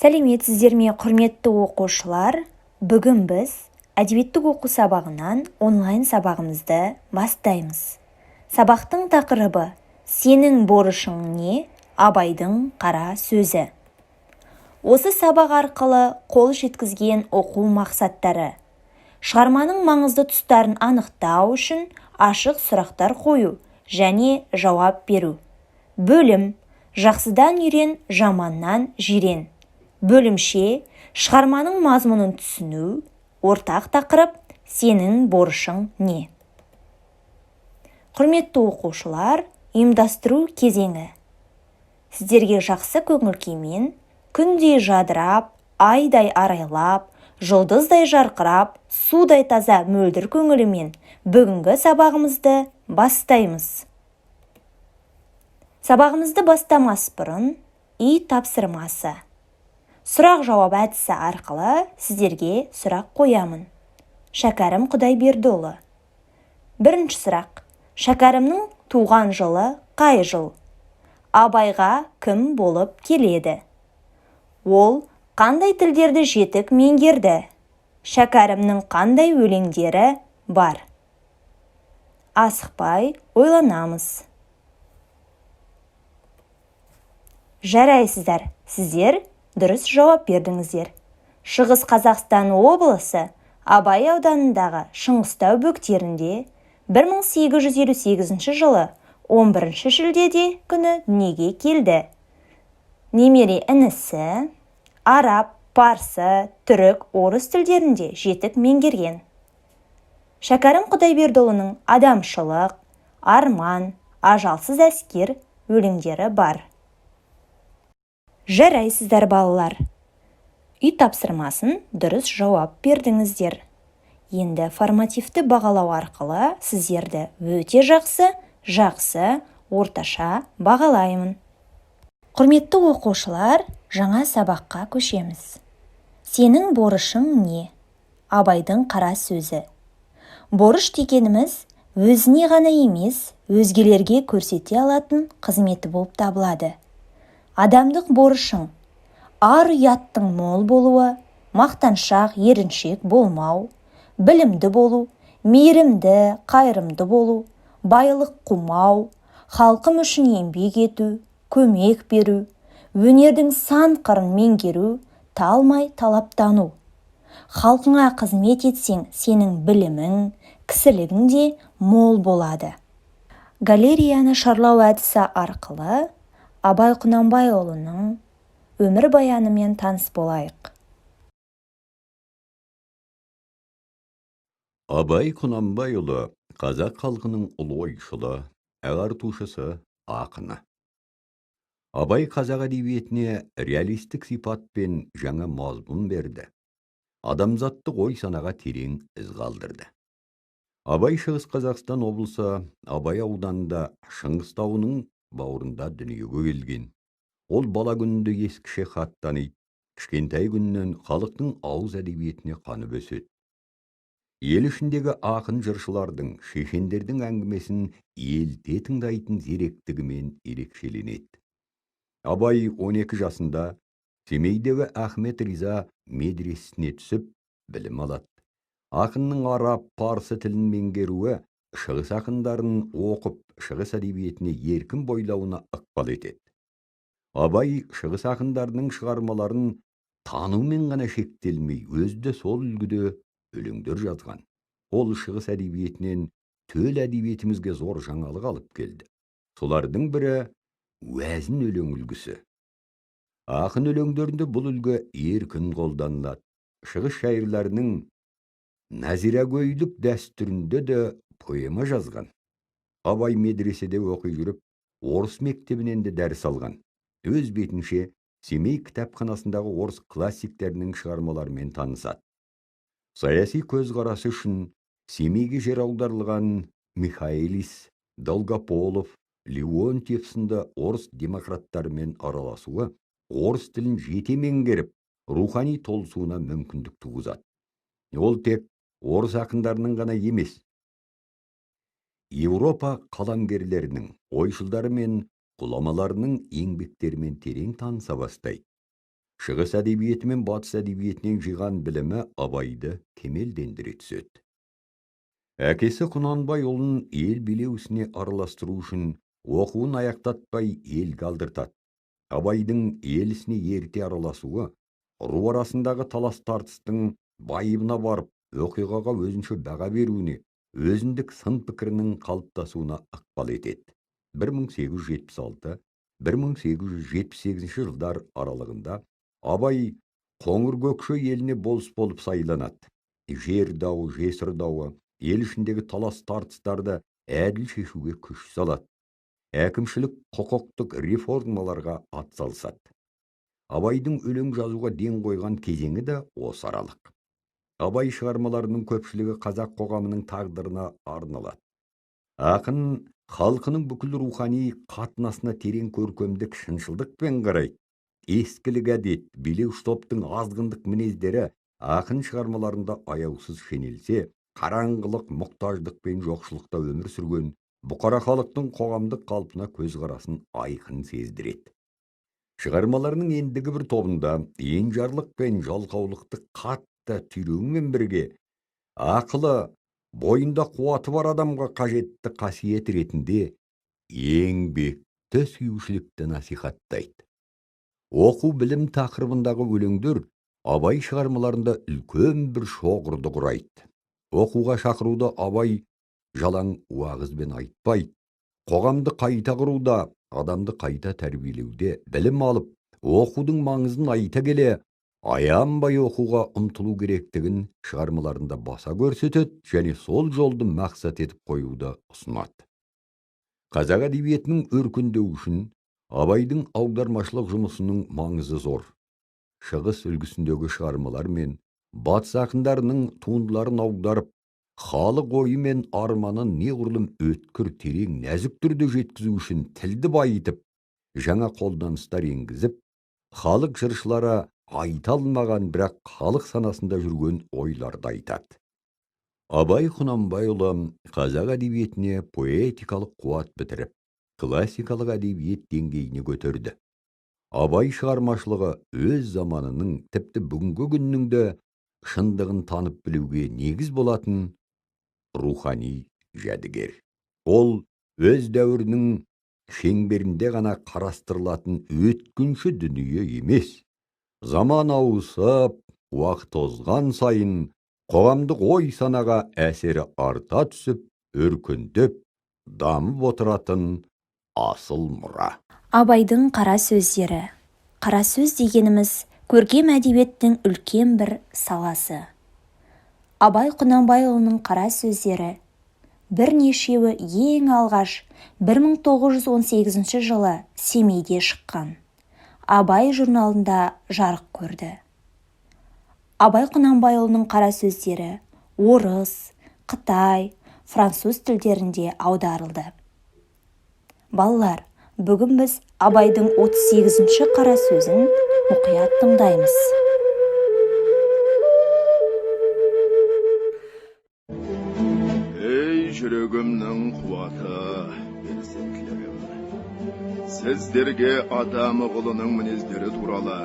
Сәлеметсіздер ме, құрметті оқушылар? Бүгін біз әдебиеттік оқу сабағынан онлайн сабағымызды бастаймыз. Сабақтың тақырыбы «Сенің борышың не? Абайдың қара сөзі». Осы сабақ арқылы қол жеткізген оқу мақсаттары: шығарманың маңызды тұстарын анықтау үшін ашық сұрақтар қою және жауап беру. Бөлім: жақсыдан үйрен, жаманнан жирен. Бөлімше: шығарманың мазмұнын түсіну. Ортақ тақырып: сенің борышың не? Құрметті оқушылар, ұйымдастыру кезеңі. Сіздерге жақсы көңіл-күймен, күндей жадырап, айдай арайлап, жұлдыздай жарқырап, судай таза мөлдір көңілімен бүгінгі сабағымызды бастаймыз. Сабағымызды бастамас бұрын үй тапсырмасы. Сұрақ-жауап әдісі арқылы сіздерге сұрақ қоямын. Шәкәрім Құдайбердіұлы. Бірінші сұрақ: Шәкәрімнің туған жылы қай жыл? Абайға кім болып келеді? Ол қандай тілдерді жетік меңгерді? Шәкәрімнің қандай өлеңдері бар? Асықпай ойланамыз. Жарайсыздар, сіздер дұрыс жауап бердіңіздер. Шығыс Қазақстан облысы Абай ауданындағы Шыңғыстау бөктерінде 1858 жылы 11 шілдеде күні дүниеге келді. Немере інісі араб, парсы, түрік, орыс тілдерінде жетік меңгерген. Шәкәрім Құдайбердіұлының адамшылық, арман, ажалсыз әскер өлеңдері бар. Жарайсыздар балалар. Үй тапсырмасын дұрыс жауап бердіңіздер. Енді формативті бағалау арқылы сіздерді өте жақсы, орташа бағалаймын. Құрметті оқушылар, жаңа сабаққа көшеміз. Сенің борышың не? Абайдың қара сөзі. Борыш дегеніміз өзіне ғана емес, өзгелерге көрсете алатын қызметі болып табылады. Адамдық борышың: ар-ұяттың мол болуы, мақтаншақ, еріншек болмау, білімді болу, мейірімді, қайырымды болу, байлық қумау, халқым үшін еңбек ету, көмек беру, өнердің сан қырын меңгеру, талмай талаптану. Халқыңа қызмет етсең, сенің білімің, кісілігің де мол болады. Галереяны шарлау әдісі арқылы Абай Құнанбайұлының өмір баянымен таныс болайық. Абай Құнанбайұлы қазақ халқының ұлы ойшылы, ағартушысы, ақыны. Абай қазақ әдебиетіне реалистік сипат пен жаңа мазмұн берді. Адамзаттық ой-санаға терең із қалдырды. Абай Шығыс Қазақстан облысы Абай ауданында Шыңғыс тауының бауырында дүниеге келген. Ол бала күнінде ескіше хат таниды. Кішкентай күннен халықтың ауыз әдебиетіне қанып өседі. Ел ішіндегі ақын жыршылардың, шешендердің әңгімесін елте тыңдайтын зеректігімен ерекшеленеді. Абай 12 жасында Семейдегі Ахмет Риза медресесіне түсіп, білім алады. Ақынның араб, парсы тілін меңгеруі шығыс ақындарын оқып, шығыс әдебиетіне еркін бойлауына ықпал етеді. Абай шығыс ақындарының шығармаларын танумен ғана шектелмей, өзді сол үлгіде өлеңдер жазған. Ол шығыс әдебиетінен төл әдебиетімізге зор жаңалық алып келді. Солардың бірі уәзін өлең үлгісі. Ақын өлеңдерінде бұл үлгі еркін қолданылады. Шығыс шайырларының нәзирагөйлік дәстүрінде де поэма жазған. Абай медреседе оқи жүріп, орыс мектебінен де дәріс алған. Өз бетінше Семей кітапханасындағы орыс классиктерінің шығармаларымен танысады. Саяси көзқарасы үшін Семейге жер аударылған Михайлис, Долгополов, Леонтьев сынды орыс демократтарымен араласуы орыс тілін жете меңгеріп, рухани толысуына мүмкіндік туғызады. Ол тек орыс ақындарының ғана емес, Еуропа қаламгерлерінің, ойшылдары мен ғұламаларының еңбектерімен терең таныса бастайды. Шығыс әдебиеті мен батыс әдебиетінен жиған білімі абайды кемелдендіре түседі. Әкесі Құнанбай ұлын ел билеу ісіне араластыру үшін оқуын аяқтатпай елге алдыртады. Абайдың ел ісіне ерте араласуы, ру арасындағы талас тартыстың байыбына барып, оқиғаға өзінше баға беруіне, өзіндік сын пікірінің қалыптасуына ықпал етеді. 1876-1878 жылдар аралығында Абай Қоңыр-Көкше еліне болыс болып сайланады. Жер дауы, жесір дауы, ел ішіндегі талас тартыстарды әділ шешуге күш салады. Әкімшілік құқықтық реформаларға атсалысады. Абайдың өлең жазуға ден қойған кезеңі де осы аралық. Абай шығармаларының көпшілігі қазақ қоғамының тағдырына арналады. Ақын халқының бүкіл рухани қатынасына терең көркемдік шыншылдықпен қарайды. Ескілік әдет, билеуші топтың азғындық мінездері ақын шығармаларында аяусыз шенелсе, қараңғылық, мұқтаждық пен жоқшылықта өмір сүрген бұқара халықтың қоғамдық қалпына көзқарасын айқын сездіреді. Шығармаларының ендігі бір тобында енжарлық пен жалқаулықты қатты түйреумен бірге ақылы, бойында қуаты бар адамға қажетті қасиет ретінде еңбекті сүюшілікті насихаттайды. Оқу білім тақырыбындағы өлеңдер Абай шығармаларында үлкен бір шоғырды құрайды. Оқуға шақыруда Абай жалаң уағызбен айтпайды. Қоғамды қайта құруда, адамды қайта тәрбиелеуде білім алып, оқудың маңызын айта келе, аянбай оқуға ұмтылу керектігін шығармаларында баса көрсетеді және сол жолды мақсат етіп қоюды ұсынады. Қазақ әдебиетінің өркендеуі үшін Абайдың аудармашылық жұмысының маңызы зор. Шығыс үлгісіндегі шығармалар мен батыс ақындарының туындыларын аударып, халық ойы мен арманын неғұрлым өткір, терең, нәзік түрде жеткізу үшін тілді байытып, жаңа қолданыстар енгізіп, халық жыршылары айта алмаған, бірақ халық санасында жүрген ойларды айтады. Абай Құнанбайұлы қазақ әдебиетіне поэтикалық қуат бітіріп, классикалық әдебиет деңгейіне көтерді. Абай шығармашылығы өз заманының, тіпті бүгінгі күннің де шындығын танып білуге негіз болатын рухани жәдігер. Ол өз дәуірінің шеңберінде ғана қарастырылатын өткінші дүние емес. Заман ауысып, уақыт озған сайын қоғамдық ой санаға әсері арта түсіп, өркендеп, дамып отыратын асыл мұра. Абайдың қара сөздері. Қара сөз дегеніміз көркем әдебиеттің үлкен бір саласы. Абай Құнанбайұлының қара сөздері бірнешеуі ең алғаш 1918 жылы Семейде шыққан Абай журналында жарық көрді. Абай Құнанбайұлының қара сөздері орыс, қытай, француз тілдерінде аударылды. Балалар, бүгін біз Абайдың 38-ші қара сөзін мұқият тыңдаймыз. Ей жүрегімнің қуаты, перзентлерім, сіздерге адам ұғылының мінездері туралы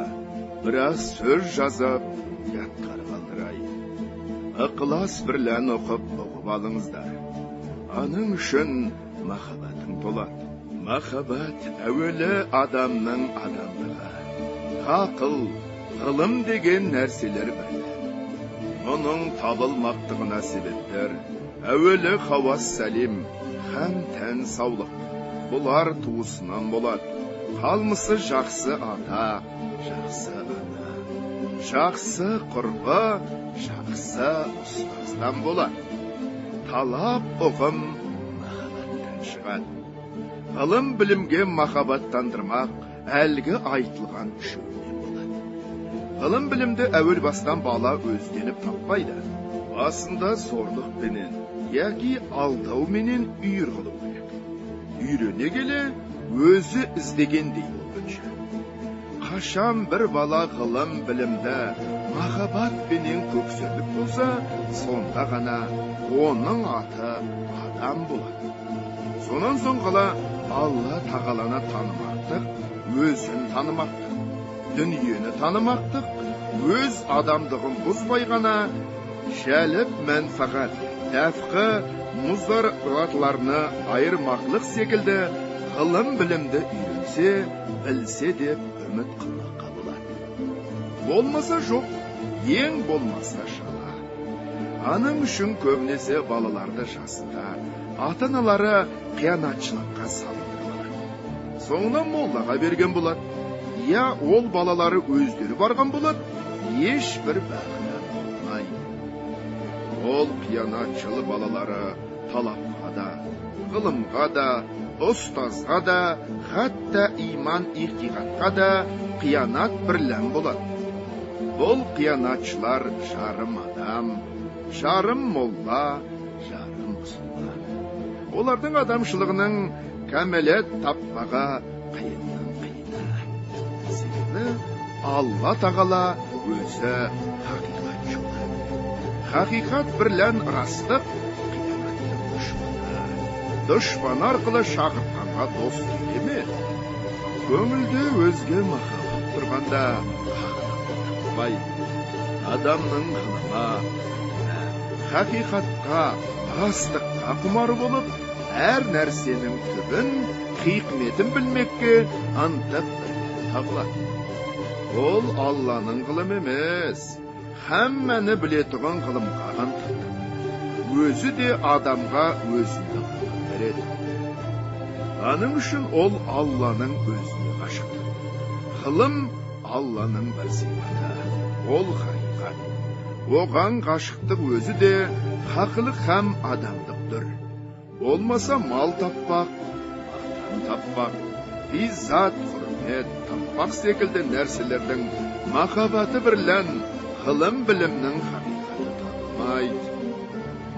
біраз сөз жазып, ятқар қалдырай. Ықылас бірлән оқып алыңыздар. Аның үшін махаббатың толады. Махаббат әуелі адамның адамдығы. Ақыл, ғылым деген нәрселер бірлі. Мұның табылмақтығына себептер әуелі хауас сәлем, һәм тән саулық. Бұлар туысынан болады. Қалмысы жақсы ата, жақсы ана. Жақсы құрбы, жақсы ұстаздан болады. Талап ұғым махаббаттан шығады. Ғылым білімге махаббаттандырмақ әлгі айтылған үшеуінен болады. Ғылым білімді әуел бастан бала өзденіп таппайды. Басында зорлықпенен, яки алдауменен үйір қылу керек. Үйрене келе өзі іздегендей болғанша. Қашан бір бала ғылым білімді махаббатпенен көксерлік болса, сонда ғана оның аты адам болады. Сонан соң қала Алла тағаланы танымақтық, өзін танымақтық. дүниені танымақтық, өз адамдығын бұзбай ғана, шәліп мәнфағат, тәфқі, мұздаратларны айырмақлық секілді ғылым білімді үйренсе, білсе деп үміт қылмаққа болады. Болмаса жоқ, ең болмаса шала. Аның үшін көбінесе балаларды жасында, ата-аналары қиянатшылыққа салындырылады. Соңынан молдаға берген болады. Я ол балалары өздері барған болады, ешбір бақылар болмайды. Ол қиянатшылы балалары талапқа да, ғылымға да, ұстазға да, хатта иман иқтиқатқа да қиянат бірлән болады. Бұл қиянатшылар жарым адам, жарым молла, жарым мұсылман. Олардың адамшылығының кәмелет таппаға қиыннан қиыны. Себебі Алла тағала өзі хақиқат жолы. Хақиқат бірлән растық, қиянаттың дұшпаны. Дұшпан арқылы шақыртқанға дос келеме? Көңілде өзге махаббат тұрғанда адамның ғылыма, хақиқатқа, растыққа құмар болып, әр нәрсенің түбін, хикметін білмекке антып табылады. Ол Алланың ғылым емес, хәммәні білетұғын ғылымға антықты. Өзі де адамға өзінді ғылым береді. Аның үшін ол Алланың өзіне ғашықты. Ғылым Алланың бір сипаты, ол хақиқат. Оған ғашықтық өзі де хақылық һәм адамдықтыр. Болмаса мал таппақ, мақтан таппақ, иззат, құрмет таппақ секілді нәрселердің махаббаты бірлән ғылым білімнің хақиқаты табылмайды.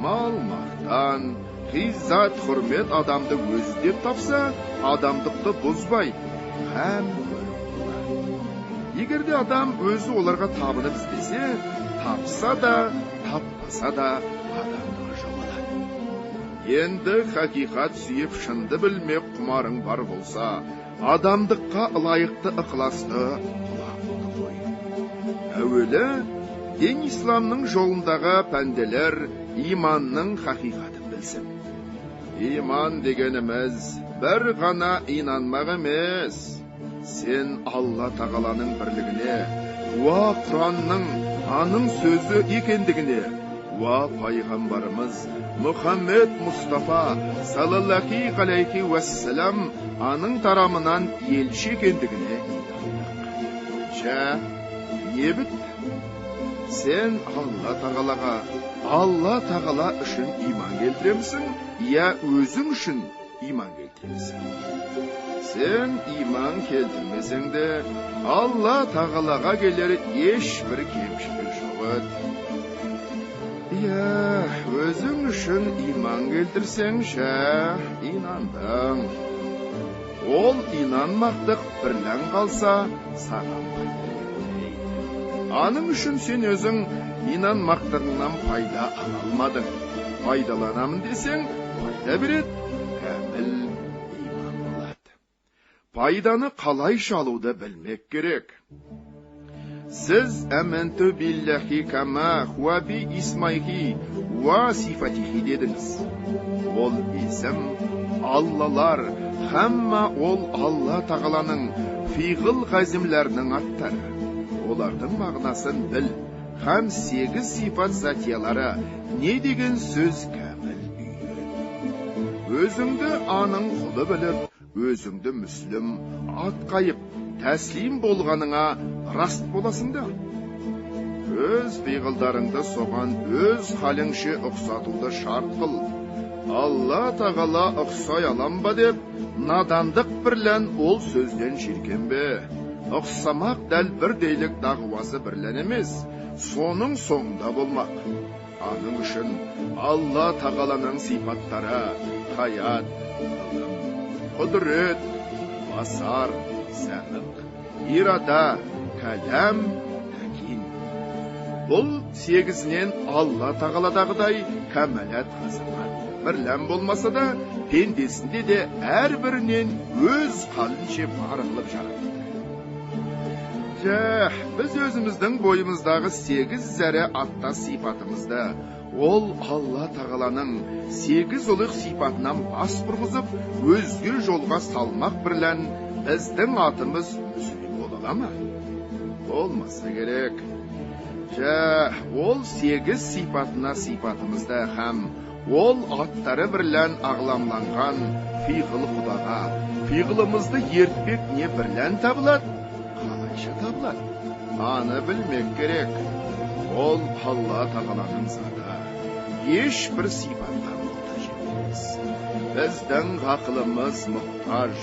Мал, мақтан, иззат, құрмет адамды өзі деп тапса, адамдықты бұзбайды һәм егерде адам өзі оларға табынып іздесе, тапса да, таппаса да адамдығы жоғалады. Енді хақиқат сүйіп шынды білмек құмарың бар болса, адамдыққа лайықты ықыласты құлақ қой. Әуелі, дін исламның жолындағы пәнделер иманның хақиқатын білсін. Иман дегеніміз бір ғана инанмақ емес. Сен Алла тағаланың бірлігіне, уа Құранның аның сөзі екендігіне, уа пайғамбарымыз Мұхаммед Мұстафа саллаллахи алейхи уассалам аның тарамынан елші екендігіне инандық. Жә, не бітті? Сен Алла тағала үшін иман келтіремісің, я өзің үшін иман келтіремісің? Сен иман келтірмесең де, Алла тағалаға келер ешбір кемшілік жоқ. Өзің үшін иман келтірсең ше, инандың. Ол инанмақтық бірлән қалса, саған пайда бермейді. Аның үшін сен өзің инанмақтығыңнан пайда ала алмадың. Пайдаланамын десең, пайда береді, кәміл иман болады. Пайданы қалайша алуды білмек керек. Сіз әмінту биллахи кама хуа би исмайхи уа сифатихи дедіңіз. Ол есім Аллалар, хамма ол Алла тағаланың фиғыл ғазімлерінің аттары. Олардың мағынасын біл, һәм 8 сифат затиялары не деген сөз кәміл үйрен. Өзіңді аның құлы біліп, өзіңді мүслім, атқайып, тәслим болғаныңа раст боласыңда. Өз пиғылдарыңды соған өз халіңше ұқсатуды шарт қыл. Алла тағала ұқсай аламба деп, надандық бірлән ол сөзден ширкенбе. Ұқсамақ дәл бір дейлік дағуасы бірлән емес, соның соңында болмақ. Аның үшін Алла тағаланың сипаттары, хаят, құдірет, басар, сәмік, ирада, кәләм, тәкин. Бұл 8-нен Алла тағаладағыдай кәмәләт ғазамат. Бірлән болмаса да, пендесінде де әрбірінен өз қалынше бар қылып жаратты. Biz өзіміздің бойымыздағы 8 зәрі атта сипатымызды, ол Алла тағаланың 8 ұлық сипатынан бас бұрғызып, өзге жолға салмақ бірлән, біздің атымыз үзіліп бола ма? Болмаса керек. Ол 8 сипатына сипатымызды һәм ол аттары бірлән ағламланған фиғыл құдаға, фиғылымызды ертпек не бірлән табылады? Қалайша табылады? Аны білмек керек. Ол Алла тағаланың заты. Ешбір сипатқа мұқтаж емес. Біздің ғақылымыз мұқтаж.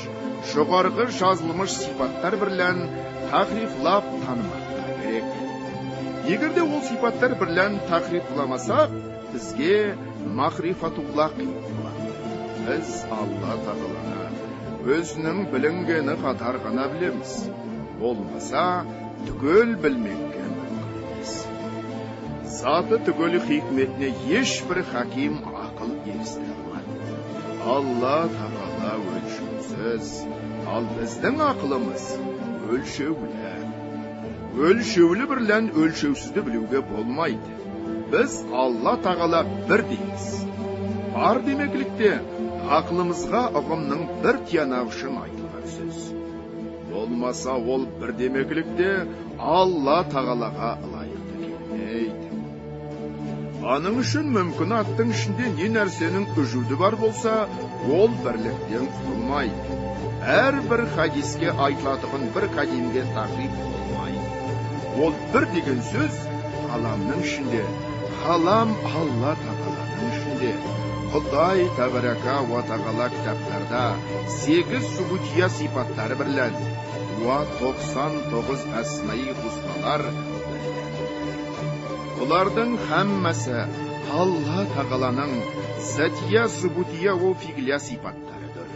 Жоғарғы жазылмыш сипаттар бірлән тақрифлап танымаққа керек. Егерде ол сипаттар бірлән тақрифламасақ, бізге мағрифатулла қиын болады. Біз Алла тағаланы өзінің білінгені қатар ғана білеміз. Болмаса, түгел білмекке мүмкін емес. Заты түгел хикметіне ешбір хаким ақыл ерістіре алмады. Алла тағала өлшеусіз, ал біздің ақылымыз өлшеулі. Өлшеулі бірлән өлшеусізді білуге болмайды. Біз Алла тағала бір дейміз. Бар демеклікте ақылымызға ұғымның бір тиянағышын айтылған сөз. Болмаса ол бір демеклікте Алла тағалаға лайықты келмейді. Аның үшін мүмкін аттың ішінде не нәрсенің үжуді бар болса, ол бірліктен құрылмайды. Әрбір хадиске айтылатығын бір кадимге тақриф болмайды. Ол бір деген сөз қаламның ішінде, қалам Алла тағаланың ішінде. Құдай тәбәрәка ва тағала кітаптарда 8 субутия сипаттары бірлән, ва 99 әсмәи хұсналар бірлән. Олардың һәммәсе Алла тағаланың затия субутия ва фиглия сипаттарыдыр.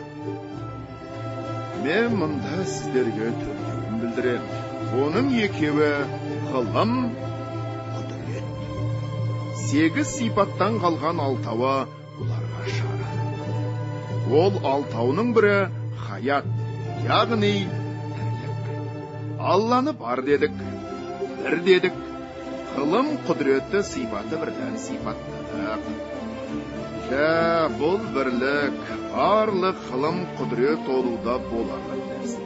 Мен мұнда сіздерге төртеуін білдірем. Оның екеуі ғылым, құдірет. 8 сипаттан қалған алтауы бұларға шара. Ол алтауының бірі хаят, яғни тірлік. Алланы бар дедік, бір дедік, ғылым құдіреті сипаты бірден сипаттадық. Бұл бірлік, барлық ғылым құдірет олуда болаған нәрсе.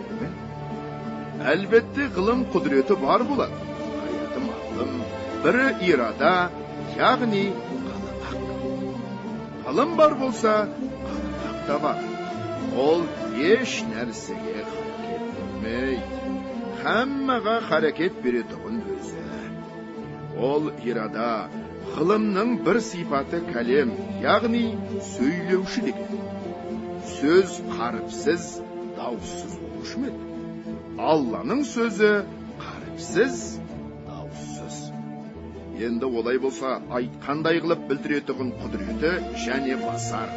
Әлбетте ғылым құдіреті бар болады. Хаяты мағлым, бірі ирада, яғни ғылым бар болса, қалдақ та бар. Ол еш нәрсеге харекет бермейді. Хаммаға харекет беретұғын өзі. Ол ирада, ғылымның бір сипаты кәлем, яғни сөйлеуші деген. Сөз қарыпсыз, дауыссыз болушы ме? Алланың сөзі қарыпсыз, дауыссыз. Енді олай болса, айтқандай қылып білдіретіғын құдіреті және басар,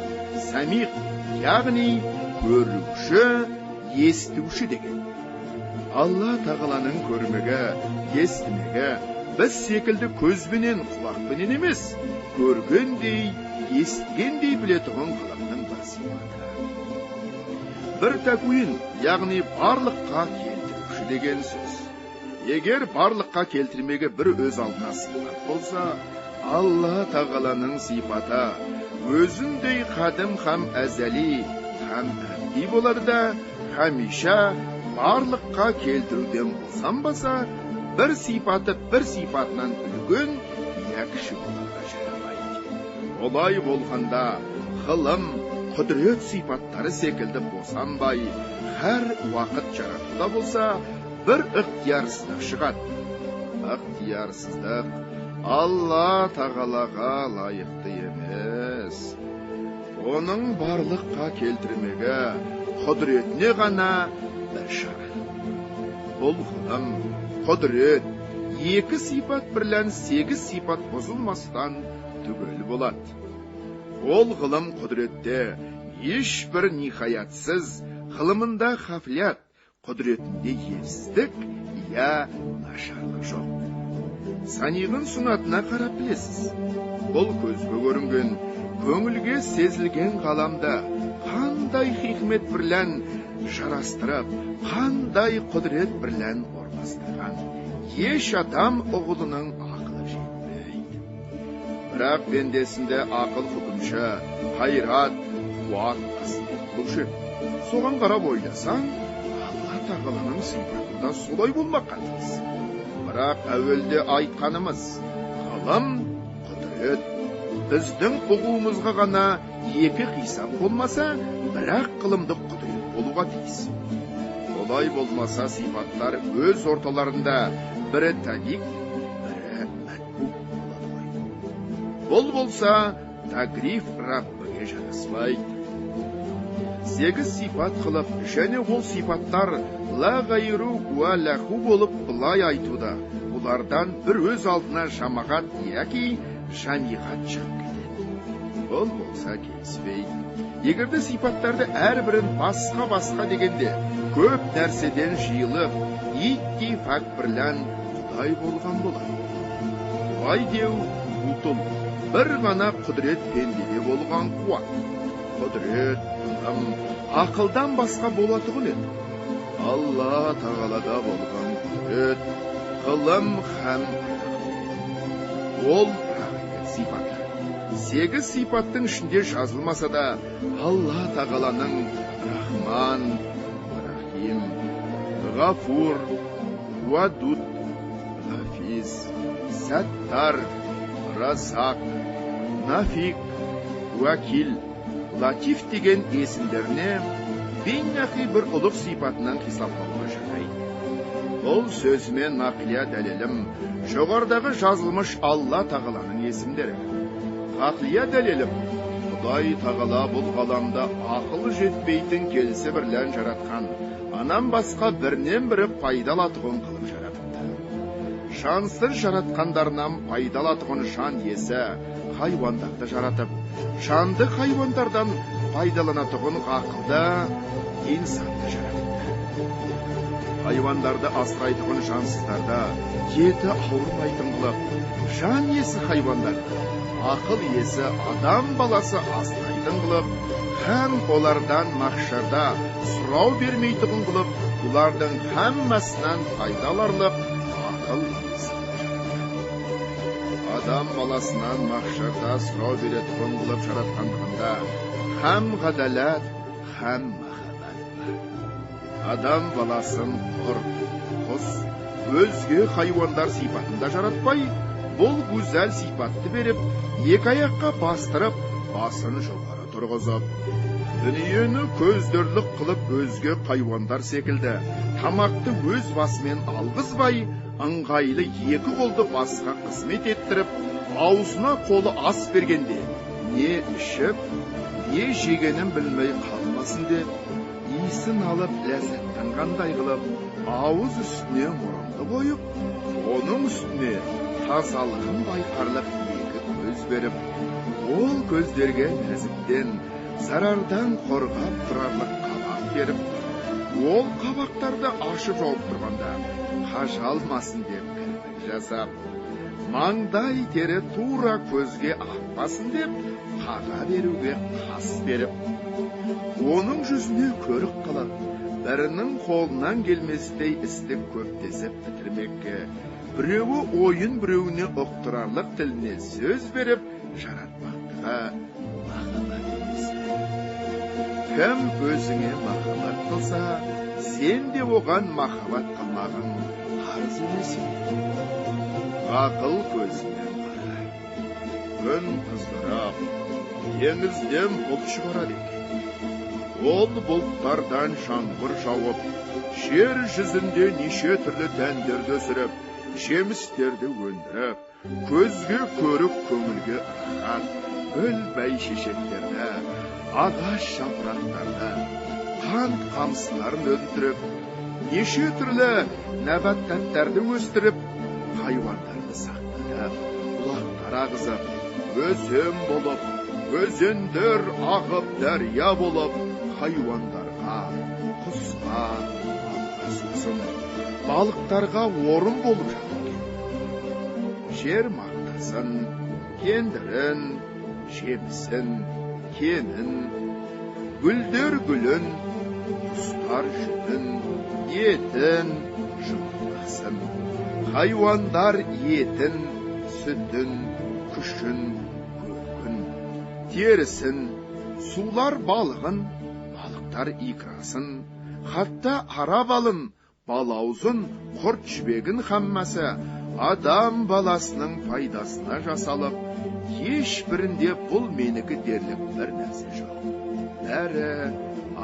сәмиқ, яғни көруші, естуші деген. Алла тағаланың көрмеге, естімеге, біз секілді көзбенен, құлақпенен емес, көргендей, естігендей білетіғын қаламның бір сипаты. Бір тәкуин, яғни барлыққа келтіруші деген сөз. Егер барлыққа келтірмеге бір өз алдына сипат болса, Алла тағаланың сипаты өзіндей қадым һәм әзәли, һәм әбди болады да, хәмиша барлыққа келтіруден босанбаса, бір сипаты бір сипатынан үлген екіші боларға жарамайды. Олай болғанда, ғылым, құдірет сипаттары секілді босанбай, әр уақыт жаратуда болса, бір ықтиярсыздық шығады. Ықтиярсыздық Алла тағалаға лайықты емес. Оның барлыққа келтірмеге, құдіретіне ғана бір шара. Бұл ғылым, құдірет, екі сипат бірлән 8 сипат бұзылмастан түгел болады. Ол ғылым құдіретте ешбір нихаятсыз, ғылымында хафлят, құдіретінде ерсіздік, я нашарлық жоқ. Саниғын сұнатына қарап білесіз. Бұл көзге көрінген, көңілге сезілген ғаламда қандай хикмет бірлән жарастырып, қандай құдірет бірлән орнастырған. еш адам oğlunun akılı жетпейді. Бірақ бендесінде ақыл hükümші, хайрат, қуат қасиет болшы. Соған қарап ойласаң, Алла тағаланың сипатында солай болмаққа тиіс. Бірақ әуелде айтқанымыз, ғылым, құдірет, біздің ұғуымызға ғана екі қисап болмаса, бірақ ғылымдық құдірет болуға тиіс. Олай болмаса сипаттар өз орталарында бірі тәлик, бірі мәтбук болады ғой. Бұл болса, тагриф Раббіге жараспайды. 8 сипат қылып, және ол сипаттар ла ғайру уа ләху болып бұлай айтуда. Бұлардан бір өз алдына жамағат яки жамиғат шығып кетеді. Ол болса келіспейді. Егерде сипаттарды әрбірін басқа дегенде, көп нәрседен жиылып, иттифақ бірлән Құдай болған болады. Құдай деу, ұтыл, бір ғана құдірет пендеде болған қуат. Құдірет, ақылдан басқа болатығын еді. Алла тағалада болған құдірет, ғылым һәм ол сипат. 8 сипаттың ішінде жазылмаса да, Алла тағаланың Рахман, Рахим, Ғафур, Вадуд, Ғафиз, Саттар, Разақ, Нафик, Уакил, Латиф деген есімдеріне бейнақи бір ұлық сипатынан қисаплауға жарайды. Ол сөзімен нақлия дәлелім, жоғардағы жазылмыш Алла тағаланың есімдері. Ақлия дәлелім, Құдай тағала бұл ғаламда ақылы жетпейтін келісі бірлән жаратқан, анан басқа бірнен бірі пайдалатығын қылып жаратыпты. Шансыз жаратқандарынан пайдалатығын шан есі, хайуандарды жаратып, шанды хайуандардан пайдаланатығын ғақылда инсанды жаратыпты. Хайуандарды асырайтығын жансыздарда еті ауырмайтын қылып, жан есі хайуандарды, ақыл есі адам баласы асырайтын қылып, һәм олардан мақшарда сұрау бермейтін қылып, бұлардың һәммәсінен пайдаларлық ақыл есі. Адам баласынан мақшарда сұрау беретін қылып жаратқандығында һәм ғадалат, һәм махаббат бар. Адам баласын құр, құс, өзге хайуандар сипатында жаратпай, бұл güzel сипатты беріп, екі аяққа бастырып, басын жоғары тұрғызып, дүниені көздірлік қылып өзге хайуандар секілді, тамақты өз басымен алғызбай, ыңғайлы екі қолды басқа қызмет еттіріп, аузына қолы ас бергенде, не ішіп, не жегенін білмей қалмасын деп, иісін алып ләззаттан қандай қылып, ауыз үстіне мұрынды қойып, оның үстіне тазалығын байқарлық екі көз беріп, ол көздерге нәзіктен, зарардан қорғап тұрарлық қабақ беріп, ол қабақтарды ашып жауып тұрғанда, қажалмасын деп кірпік жасап, маңдай тері тура көзге ақпасын деп, қаға беруге қас беріп, оның жүзіне көрік қылып, бірінің қолынан келместей істік көптесіп бітірмекке, біреуі ойын біреуіне ұқтырарлық тіліне сөз беріп, жаратмақтыға махаббат етесің. Кім өзіңе махаббат қылса, сен де оған махаббат қылмағың қарыз емесің. Ақыл көзімен қарай. Күн қыздырап, теңізден бұлт шығарады екен. Ол бұлттардан жаңбыр жауып, жер жүзінде неше түрлі дәндерді өсіріп, жемістерді өндіріп, көзге көрік көңілге ырғат, гүл бәйшешектерді, ағаш жапырақтарды, қант қамсыларын өндіріп, неше түрлі нәбаттаттарды өстіріп, хайуандарды сақтырып, бұлақтар ағызып, өзен болып, өзендер ағып дәрия болып, хайуандарға, құсқа, алғасысын, балықтарға орын болып жатыр. Жер мақтасын, кендірін, жемісін, кенін, гүлдер гүлін, құстар жүнін, етін, жұмыртқасын, Hayvanдар етін, sütін, күшін, көркін, терісін, сулар балығын, балықтар икрасын, хатта ара балын, балаузын, құрт жібегін хаммасы адам баласының пайдасына жасалып, ешбірінде бұл менікі дерлік бір нәрсе жоқ. Бәрі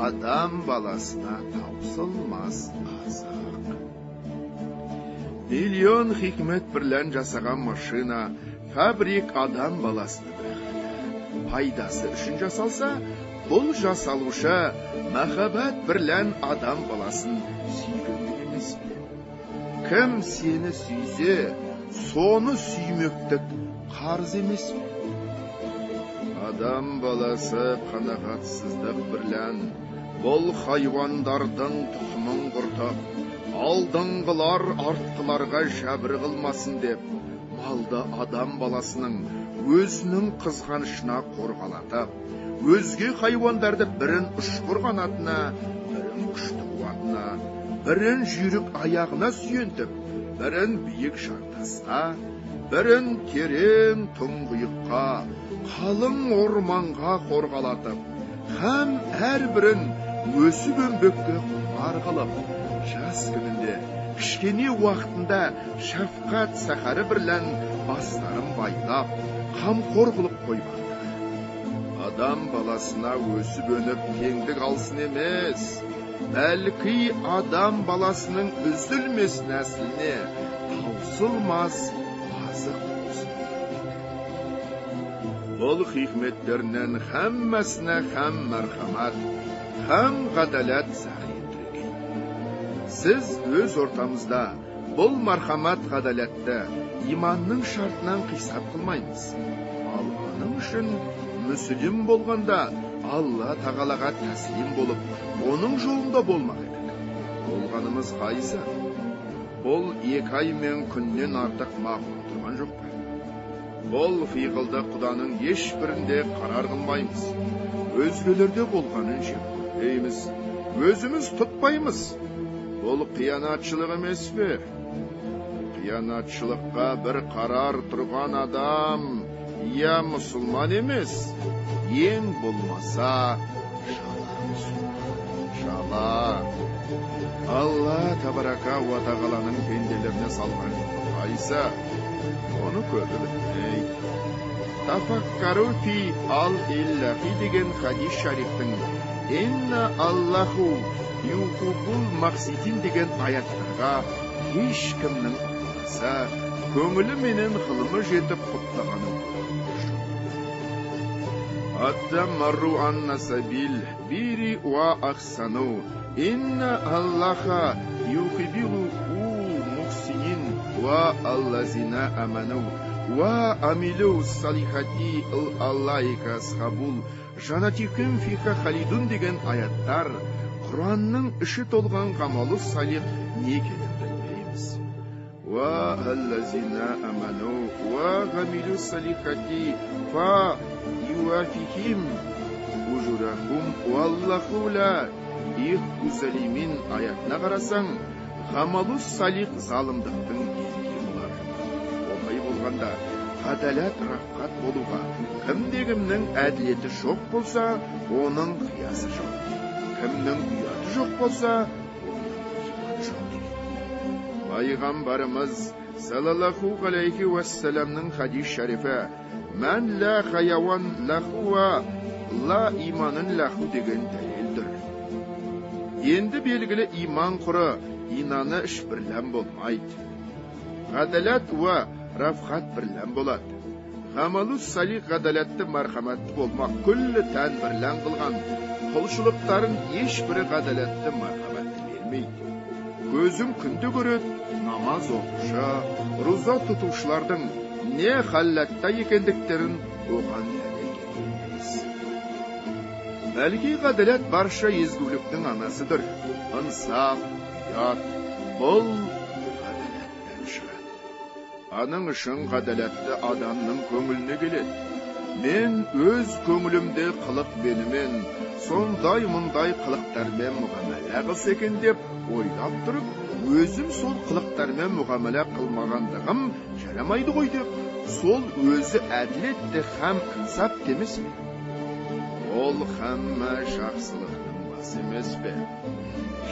адам баласына таусылмас азық. Миллион хикмет бірлән жасаған машина, фабрик адам баласыны біріғеді. Пайдасы үшін жасалса, бұл жасалушы махаббат бірлән адам баласын сүйген емес пе? Кім сені сүйсе, соны сүймектік қарыз емес пе? Адам баласы қанағатсыздық бірлән бұл хайвандардың тұқымын құртып, алдыңғылар артқыларға жәбір қылмасын деп, малды адам баласының өзінің қызғанышына қорғалатып, өзге хайвандарды бірін ұшқыр қанатына, бірін күшті қуатына, бірін жүйрік аяғына сүйентіп, бірін биік жартасқа, бірін терең тұңғиыққа, қалың орманға қорғалатып, һәм әрбірін өсіп өнбекке құмар қылып, жас күнінде, кішкене уақытында шафқат сахары бірлән бастарын байлап, қамқор қылып қоймады. Адам баласына өсіп өніп теңдік алсын емес, бәлки адам баласының үзілмес нәсіліне таусылмас азық болсын. Бұл хикметтерінен хәммәсіне хәм мәрхәмәт, хәм ғадалат сәхиетірген. Сіз өз ортамызда бұл мархамат ғадалатты иманның шартынан қисап қылмаймыз. Ал аның үшін мүсілім болғанда Алла тағалаға тәслим болып, оның жолында болмақ едік. Болғанымыз қайсы? Бұл 2 ай мен күннен артық мағлұм тұрған жоқ па? Бұл фиғылды Құданың ешбірінде қарар қылмаймыз. Өзгелерде болғанын жек көрмейміз. Өзіміз тұтпаймыз. Бұл қиянатшылық емес пе? Қиянатшылыққа бір қарар тұрған адам, я мұсылман емес, ең болмаса шала. Алла табарака ва тағаланың пенделеріне салған қайса, оны көбі білмейді. Тафаккару фи ал-иллахи деген хадис шарифтің «Инна Аллаху юхуббул мақсидин» деген аяттарға ешкімнің ұқпаса, көңілі менен ғылымы жетіп құттағаны. Аттамарру анна сабил бири ва ахсану. Инна Аллаха юхиббулу мухсинин ва аллазина аману ва амилу салихати аллаика схабул жанатиким фиха халидун деген аяттар Құранның іші толған ғамалы салих не екенін білмейміз. Ва аллазина аману ва амилу салихати фа юафихим ужурахум валлаху ла иху залимин аятына қарасаң, ғамалу салих залымдықтың елге болар. Олай болғанда, ғадалат рафқат болуға, кімде-кімнің әділеті жоқ болса, оның қиясы жоқ. Кімнің ұяты жоқ болса, оның иманы жоқ. Пайғамбарымыз саллаллаху алейхи уассаламның хадис шарифі «Мән ла хайаван лаху ва ла иманын лаху» деген дәлелдір. Енді белгілі иман құры, инаны іш бірлән болмайды. Ғадалат ва рафқат бірлән болады. Ғамалу салих ғадалатты мархаматты болмақ күлі тән бірлән қылған, құлшылықтарын ешбірі ғадалатты мархаматты бермейді. Көзім күнді көреді, намаз оқушы, руза тұтушылардың не халлатта екендіктерін оған дәлел емес. Бәлки ғадалат барша езгіліктің анасыдыр. Ынсап, ұят, бұл ғадалаттан шығады. Аның үшін ғадалатты адамның көңіліне келеді. Мен өз көңілімде қылық бенімен, сондай-мұндай қылықтармен мұғамәлә қылса екен деп ойлап тұрып, өзім сол қылық халықтармен мұғамала қылмағандығым жарамайды ғой деп, сол өзі әділетті һәм инсап демес пе? Ол хамма жақсылықтың басы емес пе?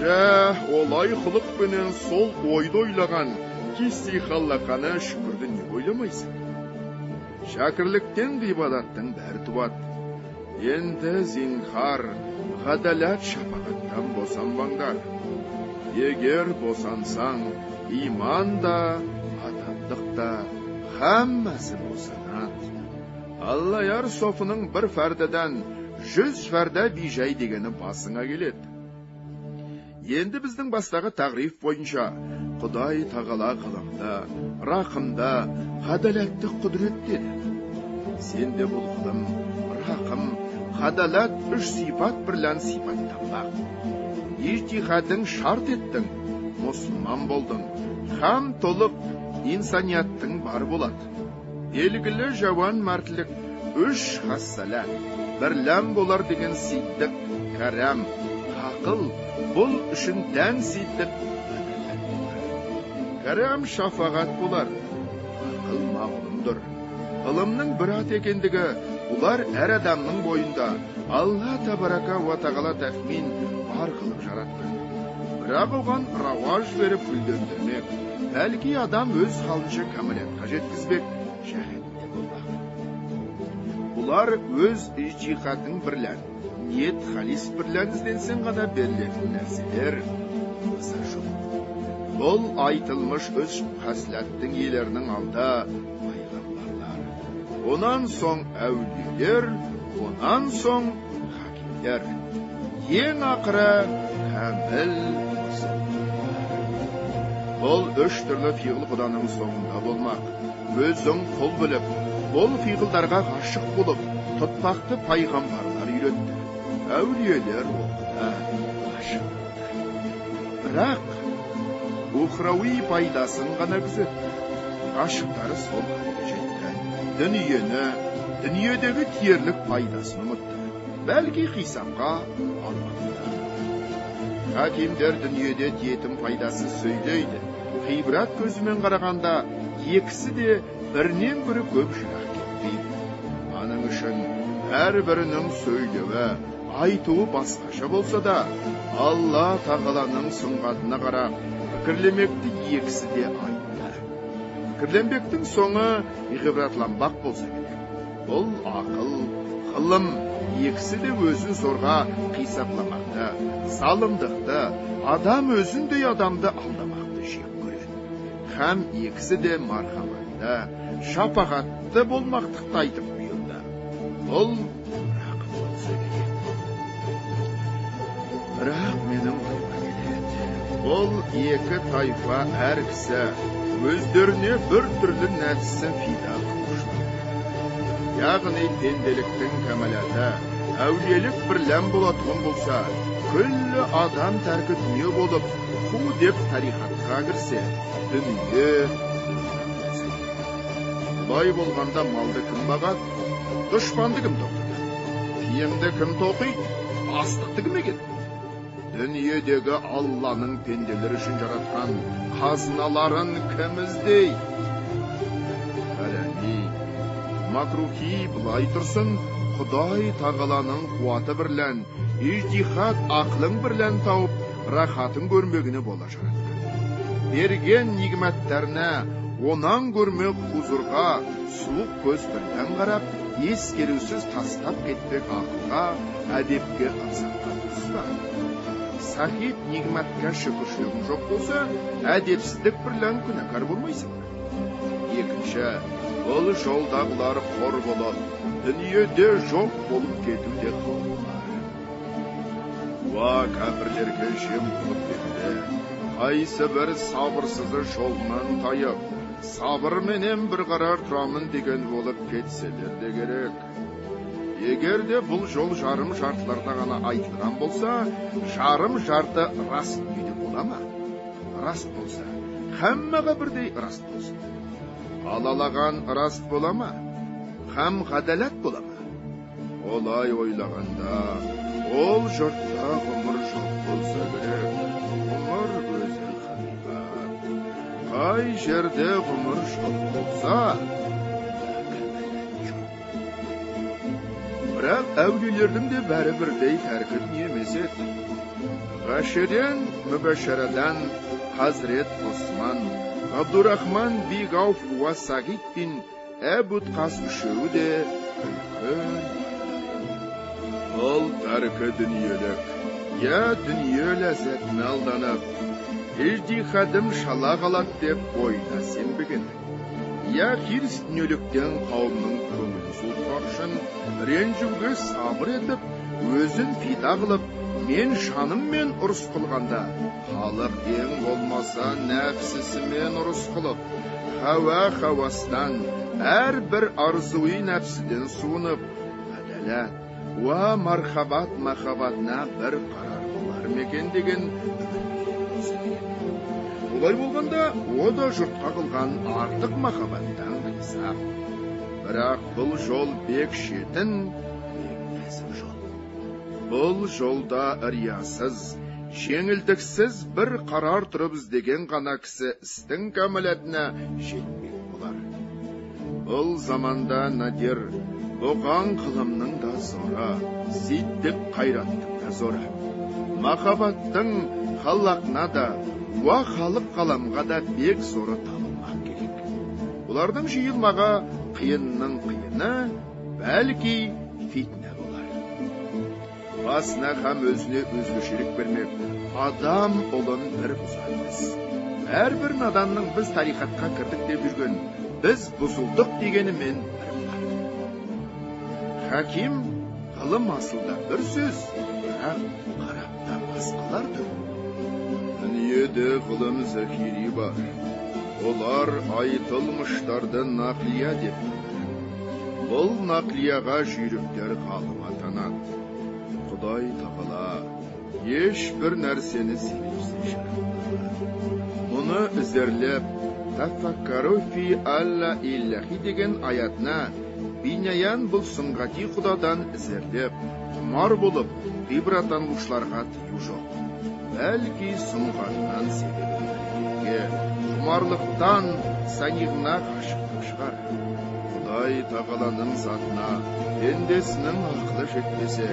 Олай қылықпенен сол ойды ойлаған кесте қаллақаны шүкірді не ойламайсың? Шәкірліктен ғибадаттың бәрі туады. Енді зинхар, ғадалат шапағаттан босанбаңдар. Егер босансаң, иман да, адамдық да, хаммасы босанады. Аллаяр софының бір фәрдеден 100 фәрді бейжай дегені басыңа келеді. Енді біздің бастағы тағриф бойынша, Құдай тағала қылымда, рақымда, ғадалатты құдіреттеді. Сенде бұл қылым, рақым, ғадалат 3 сипат бірлән сипаттанбақ. Ижтихадың шарт еттің, мұсылман болдың, һәм толық инсанияттың бар болады. Белгілі жауан мәртілік 3 хассалат, бірлән болар деген сиддік, кәрәм, ақыл, бұл үшін дән сиддік. Кәрәм шафағат болар, ақыл мағлұмдыр. Ғылымның бір ат екендігі, бұлар әр адамның бойында Алла табарака ва тағала тәхмин бар қылып жаратқан. Бірақ оған раваж беріп гүлдендірмек, бәлки адам өз халынша кәмелетқа жеткізбек, жәһәтте болмақ. Бұлар өз ижтихадың бірлән, ниет халис бірлән ізденсен ғана берілетін нәрселер. Бұл айтылмыш 3 хаслаттың иелерінің алда пайғамбарлар. Онан соң әулиелер, онан соң хакимдер. Ең ақыры кәміл мұсылмандар. Бұл 3 түрлі фиғыл Құданың соңында болмақ. Өзің құл біліп, бұл фиғылдарға ғашық болып, тұтпақты пайғамбарлар үйретті. Әулиелер оқыды, ғашық болды. Бірақ ұхрауи пайдасын ғана күзетті. Ғашықтары сол халге жетті. Дүниедегі тиерлік пайдасын ұмытты. Бәлки қисапқа алмады. Хакимдер дүниеде тиетін пайдасы сөйлейді. Ғибрат көзімен қарағанда, екісі де бірінен бірі көп жырақ кетпейді. Аның үшін әрбірінің сөйлеуі, айтуы басқаша болса да, Алла тағаланың сұңғатына қарап, пікірлемекті екісі де айтты. Пікірленбектің соңы ғибратланбақ болса керек. Бұл ақыл, ғылым, екісі де өзін зорға қисапламақты, залымдықты, адам өзіндей адамды алдамақты жек көреді. Һәм екісі де мархаматты, шапағатты болмақтықты айтып бұйырды. Бұл рақым болса керек. Бірақ менің ойыма келеді. Бұл екі тайфа әр кісі өздеріне бір түрлі нәпсісін фида қылушты. Яғни пенделіктің кәмәлаты, әулиелік бірлән болатығын болса, күллі адам тәркі дүние болып, қу деп тарихатқа кірсе, дүние Құдай болғанда малды кім бағат, дұшпанды кім тоқтады, киімді кім тоқиды, астықты кім егеді? Дүниедегі Алланың пенделер үшін жаратқан қазыналарын кім іздейді? Әләми, макрухи бұлай тұрсын, Құдай тағаланың қуаты бірлән, ижтихад ақлың бірлән тауып, рахатын көрмегіне бола жаратқан. Берген нигмәттеріне, онан көрмек хузурға, суық көз бірлән қарап, ескерусіз тастап кетпек ақылға, әдепке аңсаққа тұспа. Сахид нигмәтке шүкіршілігің жоқ болса, әдепсіздік бірлән күнәкар болмайсың. Екінші, бұл жолдағылар қор болып, дүниеде жоқ болып кетуде қауымдар. Уа кәпірлерге жем қылып кетті, қайсы бір сабырсызы жолынан тайып, сабыр менен бір қарар тұрамын деген болып кетселер де керек. Егер де бұл жол жарым жартыларда ғана айтылған болса, жарым жарты раст күйді бола ма? Раст болса, хаммаға бірдей раст болсын. Алалаған раст бола ма? Хам ғадалат бола ма? Олай ойлағанда, ол жұртта ғұмыр жоқ болса керек. Ғұмыр өзі ғибадат. Ай жерде ғұмыр жол болса, бірақ әулилердің де бәрі бірдей тәркіт емес еді. Ғашеден Мүбәшшарадан Хазрет Осман, Абдурахман биг Ауф уа Сағид бин Әбуд Қас үшеуі де үлкен. Ол тәркі дүниелік, я дүние ләззәтіне алданып, еждихадым шала қалат деп ойна сенбеген. Я хирс дүниеліктен қауымның көңілін суытпақшын, ренжуге сабыр етіп, өзін фида қылып, мен шаныммен ұрыс қылғанда, халық ең болмаса нәпсісімен ұрыс қылып, хауастан әрбір арзуи нәпсіден суынып, әдәләт уа мархабат махабатына бір қарар болар мекен деген. Олай болғанда, о да жұртқа қылған артық махабаттан қисап. Бірақ бұл жол бек шетін, бек кәсіп жол. Бұл жолда риясыз, жеңілдіксіз бір қарар тұрып іздеген ғана кісі істің кәмілетіне жетмек болар. Бұл заманда надир, оған қылымның да зора, зиддік қайраттың да зора. Махабаттың халлақна да, уа халық қаламға да бек зоры табылмақ керек. Олардың жиылмаға қиынның қиыны, бәлки фитне болар. Басына хам өзіне өзгешелік бермек, адам олын бір бұзармыз. Әрбір наданның біз тарихатқа кірдік деп жүрген, біз бұзылдық дегенімен бір бар. Хаким ғылым асылда бір сөз, бірақ қарапта басқаларды. Дүниеде ғылым зәхири бар. Олар айтылмыштарды нақлия деп. Бұл нақлияға жүйріктер ғалым атанады. Құдай тағала еш бір нәрсені себепсіз жаратпаған. Мұны ізерлеп, тафаккару фи алла иллахи деген аятына бинаян бұл сұңғати құдадан ізерлеп, құмар болып, ғибратанушыларға тию жоқ. Бәлки сұңғатынан себебі құмарлықтан саниғына қашықтық шығар. Құдай тағаланың затына пендесінің ақылы жетпесе,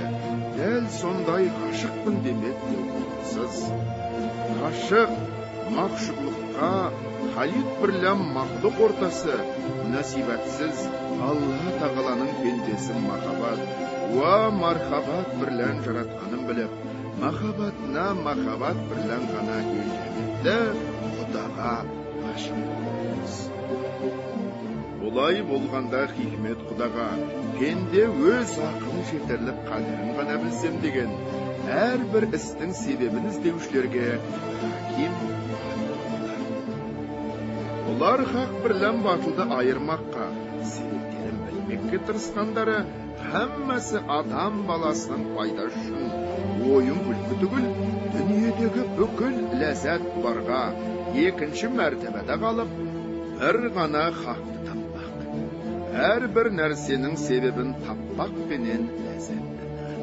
дәл сондай ғашықпын демек деусіз. Ғашық мақшұқлыққа халид бірләм мақлық ортасы насибәтсіз Алла тағаланың пендесі махаббат уа мархабат бірлән жаратқанын біліп, махаббатына махаббат бірлән ғана елжәметті Құдаға ғашық болыңыз. Олай болғанда хикмет Құдаға пенде өз ақылын жетерлік қадірін ғана білсем деген әрбір істің себебін іздеушілерге хаким. Олар хақ бірлән батылды айырмаққа себептерін білмекке тырысқандары әммәсі адам баласының пайдасы үшін ойын күлкі түгіл, дүниедегі бүкіл ләззат барға екінші мәртебеде қалып, бір ғана хақты таппақ. Әрбір нәрсенің себебін таппақ пенен ләззаттанар.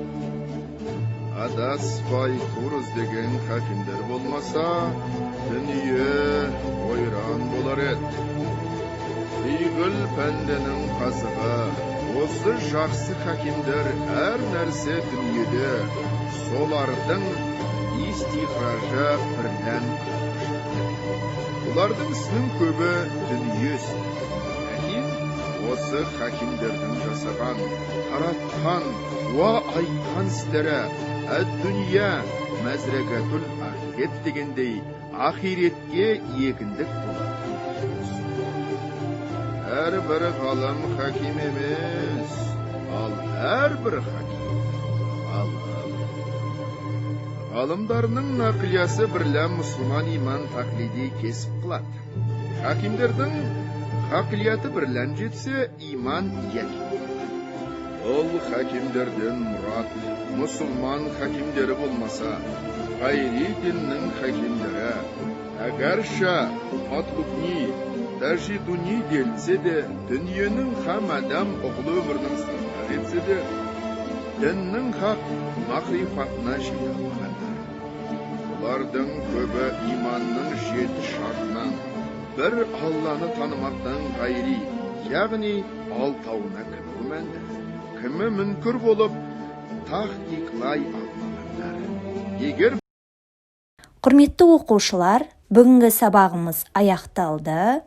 Адаспай тур іздеген хакимдер болмаса, дүние ойран болар еді. Қиғыл пәнденің қазығы, осы жақсы хакимдер әр нәрсе дүниеде, солардың истихражы бірлән олардың ісінің көбі дүниесі. Әким, осы хакимдердің жасаған, таратқан, уа айтқан істері, әд-дүния, мәзрәгәтүл ахирет дегендей, ахиретке егіндік болады. Әрбір ғалым хаким емес, ал әрбір хаким ғалым. Ғалымдарының нақлиясы бірлән мұсылман иман тақлиди кесіп қылады. Хакимдердің хақлияты бірлән жетсе, иман яки. Ол хакимдерден мұрат, мұсылман хакимдері болмаса, ғайри діннің хакимдері, әгәрша, атлукни, тәжидуни делсе де, дүниенің хам адам ұғылы өмірдің сұрғар етсе де, діннің хақ мақрифатына жиналмағандар. Олардың көбі иманның 7 шартынан, bir Allah'ını tanımaktan gayri, yani altavına kim gümendir? Kimi münkür bolup, tahqiqlay almaganlar. Eger Құрметті оқушылар, бүгінгі сабағымыз аяқталды.